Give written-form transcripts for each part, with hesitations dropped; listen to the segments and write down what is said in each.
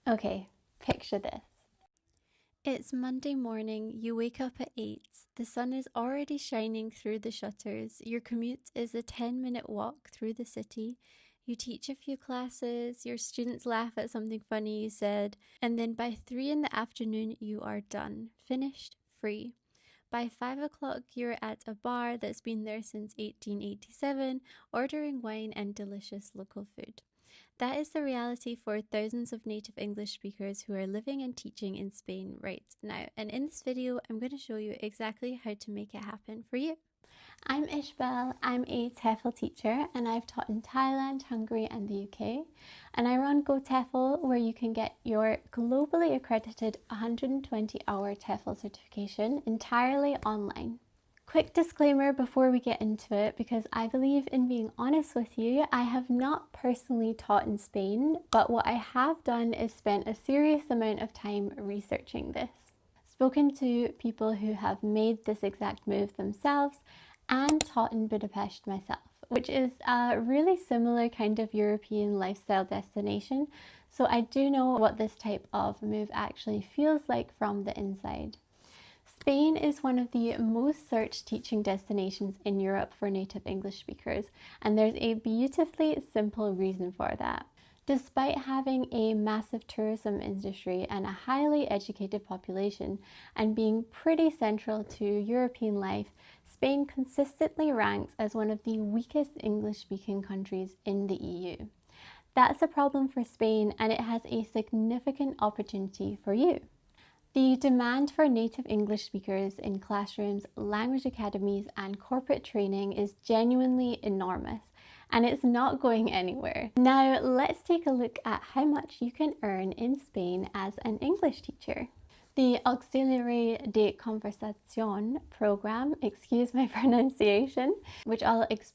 Okay, picture this. It's Monday morning, you wake up at 8, the sun is already shining through the shutters, your commute is a 10-minute walk through the city, you teach a few classes, your students laugh at something funny you said, and then by 3 in the afternoon you are done, finished, free. By 5 o'clock you're at a bar that's been there since 1887, ordering wine and delicious local food. That is the reality for thousands of native English speakers who are living and teaching in Spain right now. And in this video, I'm going to show you exactly how to make it happen for you. I'm Ishbel, I'm a TEFL teacher and I've taught in Thailand, Hungary and the UK. And I run Go TEFL where you can get your globally accredited 120-hour TEFL certification entirely online. Quick disclaimer before we get into it, because I believe in being honest with you, I have not personally taught in Spain, but what I have done is spent a serious amount of time researching this. Spoken to people who have made this exact move themselves and taught in Budapest myself, which is a really similar kind of European lifestyle destination. So I do know what this type of move actually feels like from the inside. Spain is one of the most searched teaching destinations in Europe for native English speakers, and there's a beautifully simple reason for that. Despite having a massive tourism industry and a highly educated population, and being pretty central to European life, Spain consistently ranks as one of the weakest English-speaking countries in the EU. That's a problem for Spain, and it has a significant opportunity for you. The demand for native English speakers in classrooms, language academies, and corporate training is genuinely enormous, and it's not going anywhere. Now, let's take a look at how much you can earn in Spain as an English teacher. The Auxiliar de Conversación program, excuse my pronunciation, which I'll explain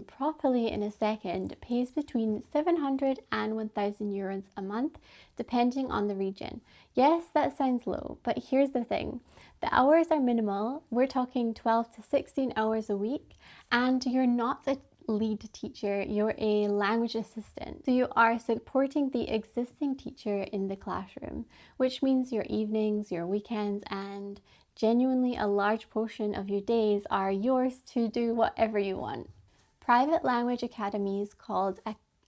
properly in a second, pays between 700 and 1,000 euros a month, depending on the region. Yes, that sounds low, but here's the thing. The hours are minimal. We're talking 12 to 16 hours a week, and you're not a lead teacher, you're a language assistant. So you are supporting the existing teacher in the classroom, which means your evenings, your weekends, and genuinely a large portion of your days are yours to do whatever you want. Private language academies called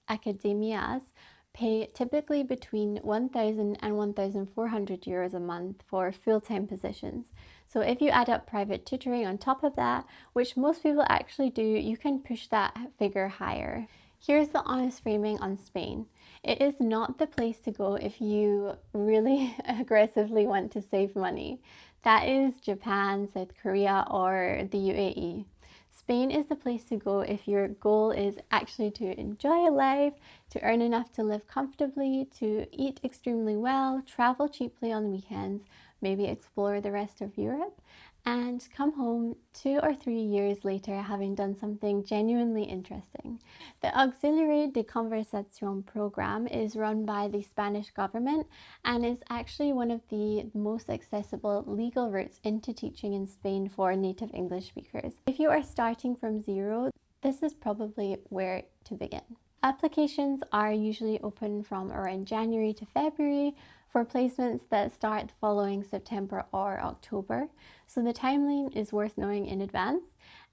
academias pay typically between 1,000 and 1,400 euros a month for full-time positions. So if you add up private tutoring on top of that, which most people actually do, you can push that figure higher. Here's the honest framing on Spain. It is not the place to go if you really aggressively want to save money. That is Japan, South Korea, or the UAE. Spain is the place to go if your goal is actually to enjoy life, to earn enough to live comfortably, to eat extremely well, travel cheaply on weekends, maybe explore the rest of Europe, and come home 2 or 3 years later having done something genuinely interesting. The Auxiliar de Conversación program is run by the Spanish government and is actually one of the most accessible legal routes into teaching in Spain for native English speakers. If you are starting from zero, this is probably where to begin. Applications are usually open from around January to February for placements that start following September or October, so the timeline is worth knowing in advance.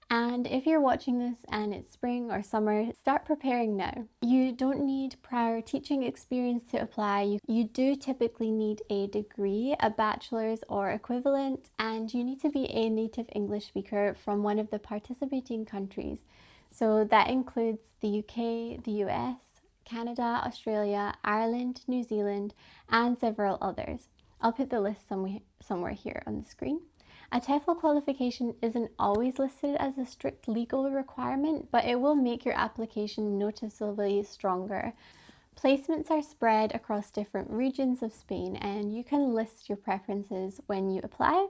And if you're watching this and it's spring or summer, start preparing now. You don't need prior teaching experience to apply. You do typically need a degree, a bachelor's or equivalent, and you need to be a native English speaker from one of the participating countries. So that includes the UK, the US, Canada, Australia, Ireland, New Zealand, and several others. I'll put the list somewhere here on the screen. A TEFL qualification isn't always listed as a strict legal requirement, but it will make your application noticeably stronger. Placements are spread across different regions of Spain, and you can list your preferences when you apply.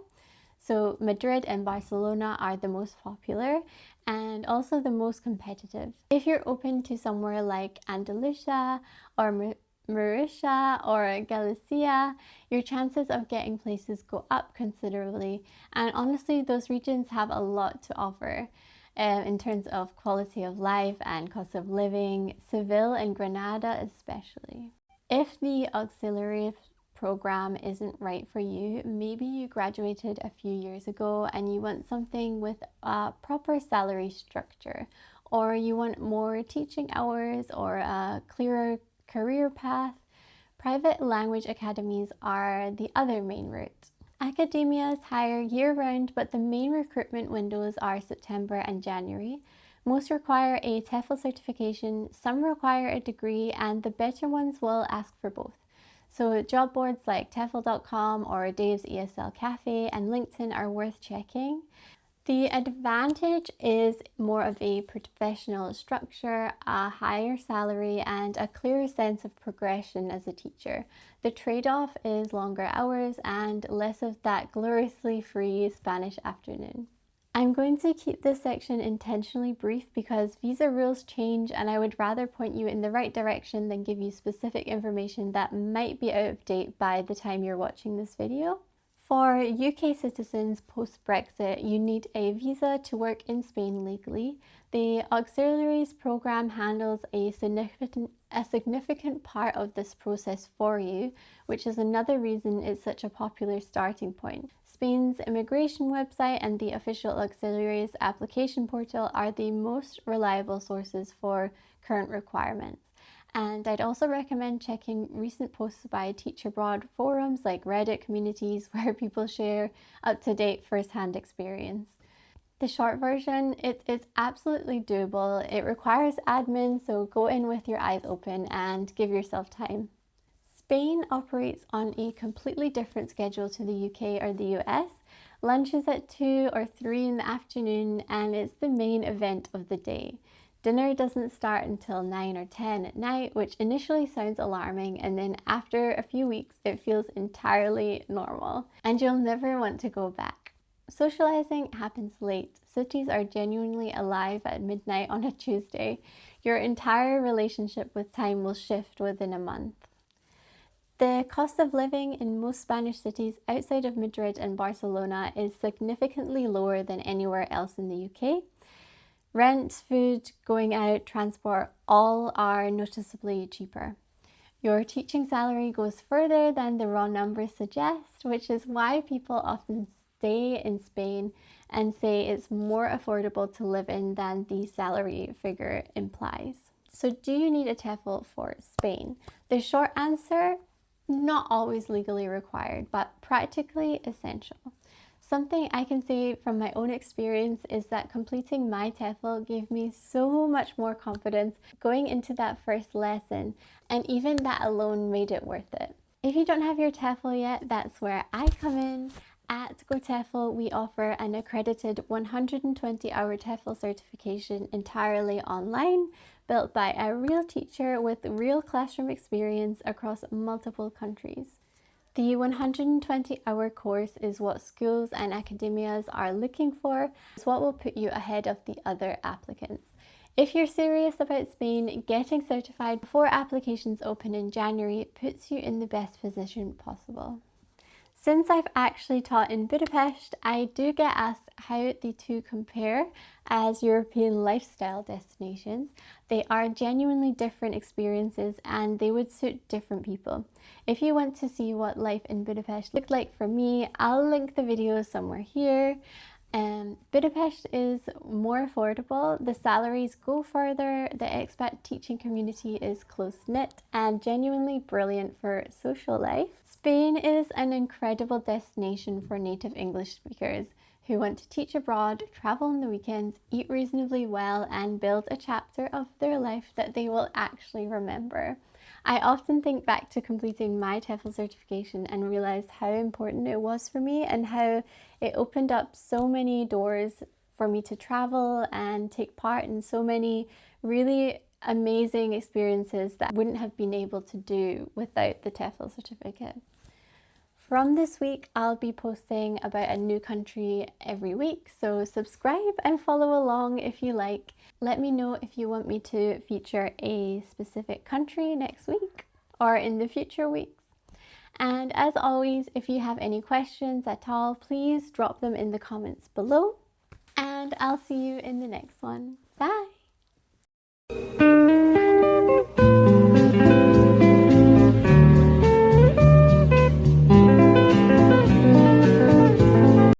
So Madrid and Barcelona are the most popular and also the most competitive. If you're open to somewhere like Andalusia or Murcia or Galicia, your chances of getting places go up considerably. And honestly, those regions have a lot to offer in terms of quality of life and cost of living, Seville and Granada especially. If the auxiliary program isn't right for you, maybe you graduated a few years ago and you want something with a proper salary structure, or you want more teaching hours or a clearer career path, private language academies are the other main route. Academias hire year-round, but the main recruitment windows are September and January. Most require a TEFL certification, some require a degree, and the better ones will ask for both. So job boards like TEFL.com or Dave's ESL Cafe and LinkedIn are worth checking. The advantage is more of a professional structure, a higher salary, and a clearer sense of progression as a teacher. The trade-off is longer hours and less of that gloriously free Spanish afternoon. I'm going to keep this section intentionally brief because visa rules change, and I would rather point you in the right direction than give you specific information that might be out of date by the time you're watching this video. For UK citizens post-Brexit, you need a visa to work in Spain legally. The Auxiliaries program handles a significant part of this process for you, which is another reason it's such a popular starting point. Spain's immigration website and the official Auxiliaries application portal are the most reliable sources for current requirements. And I'd also recommend checking recent posts by Teach Abroad forums like Reddit communities where people share up-to-date first-hand experience. The short version, it is absolutely doable. It requires admin, so go in with your eyes open and give yourself time. Spain operates on a completely different schedule to the UK or the US. Lunch is at 2 or 3 in the afternoon and it's the main event of the day. Dinner doesn't start until 9 or 10 at night, which initially sounds alarming, and then after a few weeks it feels entirely normal and you'll never want to go back. Socializing happens late. Cities are genuinely alive at midnight on a Tuesday. Your entire relationship with time will shift within a month. The cost of living in most Spanish cities outside of Madrid and Barcelona is significantly lower than anywhere else in the UK. Rent, food, going out, transport, all are noticeably cheaper. Your teaching salary goes further than the raw numbers suggest, which is why people often stay in Spain and say it's more affordable to live in than the salary figure implies. So do you need a TEFL for Spain? The short answer, not always legally required, but practically essential. Something I can say from my own experience is that completing my TEFL gave me so much more confidence going into that first lesson, and even that alone made it worth it. If you don't have your TEFL yet, that's where I come in. At GoTEFL, we offer an accredited 120-hour TEFL certification entirely online, built by a real teacher with real classroom experience across multiple countries. The 120-hour course is what schools and academias are looking for. It's what will put you ahead of the other applicants. If you're serious about Spain, getting certified before applications open in January puts you in the best position possible. Since I've actually taught in Budapest, I do get asked how the two compare as European lifestyle destinations. They are genuinely different experiences and they would suit different people. If you want to see what life in Budapest looked like for me, I'll link the video somewhere here. Budapest is more affordable, the salaries go further, the expat teaching community is close-knit and genuinely brilliant for social life. Spain is an incredible destination for native English speakers who want to teach abroad, travel on the weekends, eat reasonably well, and build a chapter of their life that they will actually remember. I often think back to completing my TEFL certification and realized how important it was for me and how it opened up so many doors for me to travel and take part in so many really amazing experiences that I wouldn't have been able to do without the TEFL certificate. From this week, I'll be posting about a new country every week, so subscribe and follow along if you like. Let me know if you want me to feature a specific country next week or in the future weeks. And as always, if you have any questions at all, please drop them in the comments below. And I'll see you in the next one. Bye!